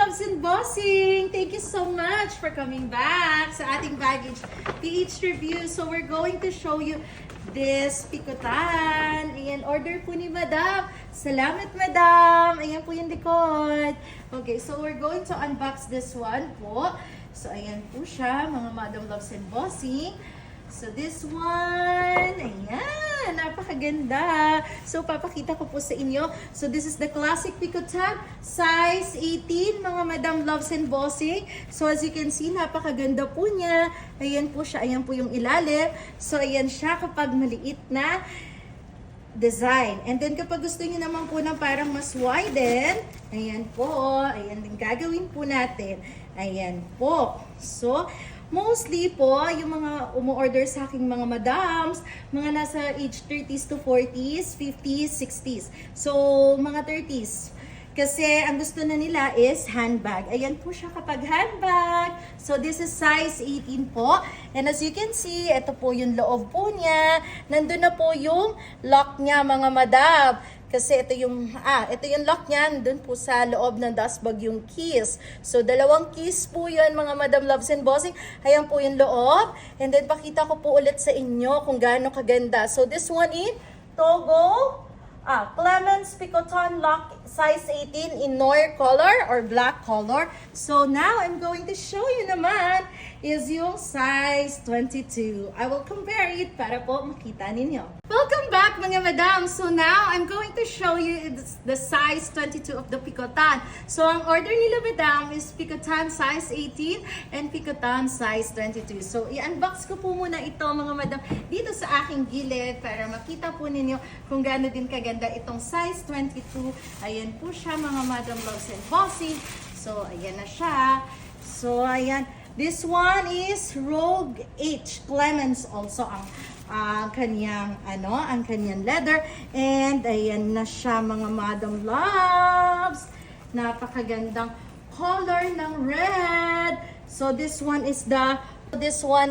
Loves and Bossing! Thank you so much for coming back sa ating baggage PH review. So we're going to show you this pikutan. Ayan, order po ni Madam. Salamat, Madam. Ayan po yung likod. Okay, so we're going to unbox this one po. So ayan po siya, mga Madam Loves and Bossing. So this one, ayan, napakaganda. So papakita ko po sa inyo. So this is the classic pikutan, size 18, mga Madam Loves and Bossing. So as you can see, napakaganda po niya. Ayan po siya, ayan po yung ilalim. So ayan siya kapag maliit na design. And then kapag gusto niyo naman po ng parang mas widen, ayan po, ayan din gagawin po natin. Ayan po. So, mostly po, yung mga umu-order sa aking mga madams, mga nasa age 30s to 40s, 50s, 60s. So, mga 30s. Kasi ang gusto na nila is handbag. Ayan po siya kapag handbag. So, this is size 18 po. And as you can see, ito po yung loob po niya. Nandun na po yung lock niya, mga madam. Kasi ito yung lock niya, dun po sa loob ng dust bag yung keys. So, dalawang keys po yun, mga Madam Loves and Bossing. Ayan po yung loob. And then, pakita ko po ulit sa inyo kung gaano kaganda. So, this one in Togo, Clemens Picoton Lock, size 18 in noir color or black color. So, now, I'm going to show you naman is yung size 22. I will compare it para po makita ninyo. Welcome back, mga madam. So now, I'm going to show you the size 22 of the pikutan. So, ang order nila, madam, is pikutan size 18 and pikutan size 22. So, i-unbox ko po muna ito, mga madam, dito sa aking gilid para makita po ninyo kung gaano din kaganda itong size 22. Ayan po siya, mga Madam Loves and Bossing. So, ayan na siya. So, ayan. This one is Rogue H. Clemens also ang kanyang leather. And ayan na siya, mga Madam Loves. Napakagandang color ng red. So this one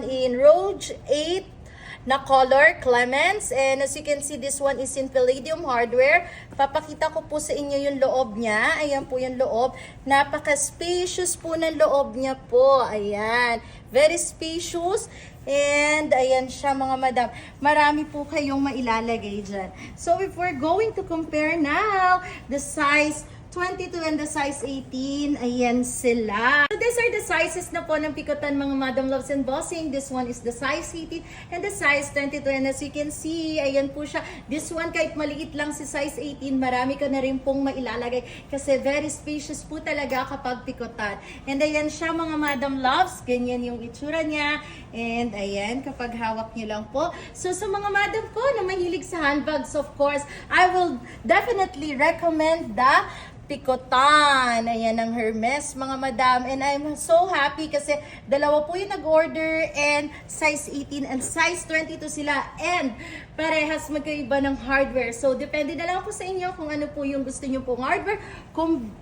in Rogue 8 na color, Clemens. And as you can see, this one is in Palladium hardware. Papakita ko po sa inyo yung loob niya. Ayan po yung loob. Napaka-spacious po ng loob niya po. Ayan. Very spacious. And ayan siya, mga madam. Marami po kayong mailalagay dyan. So if we're going to compare now, the size 22 and the size 18, ayan sila. So these are the sizes na po ng pikutan, mga Madam Loves and Bossing. This one is the size 18 and the size 22. And as you can see, ayan po siya. This one, kahit maliit lang si size 18, marami ka na rin pong mailalagay. Kasi very spacious po talaga kapag pikutan. And ayan siya, mga Madam Loves. Ganyan yung itsura niya. And ayan, kapag hawak niyo lang po. So sa mga madam ko na mahilig sa handbags, of course, I will definitely recommend the pikutan. Ayan ang Hermes, mga madam. And I'm so happy kasi dalawa po yung nag-order and size 18 and size 22 sila. And parehas magkaiba ng hardware. So, depende na lang po sa inyo kung ano po yung gusto nyo pong hardware. Kung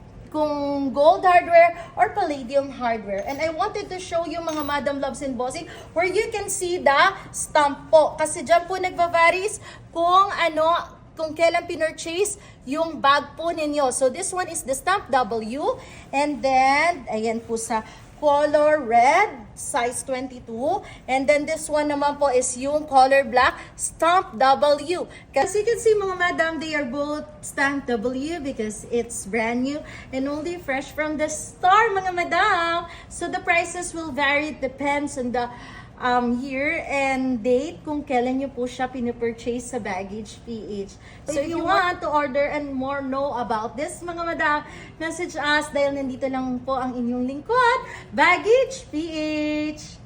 gold hardware or palladium hardware. And I wanted to show you, mga Madam Loves and Bossing, where you can see the stamp po. Kasi dyan po nagvavaries kung kailan pinurchase yung bag po ninyo. So, this one is the stamp W. And then, ayan po sa color red, size 22. And then, this one naman po is yung color black, stamp W. As you can see, mga madam, they are both stamp W because it's brand new and only fresh from the store, mga madam. So, the prices will vary. It depends on the year and date kung kailan nyo po siya pinapurchase sa Baggage PH. So if you want to order and more know about this, mga madam, message us dahil nandito lang po ang inyong lingkod, Baggage PH.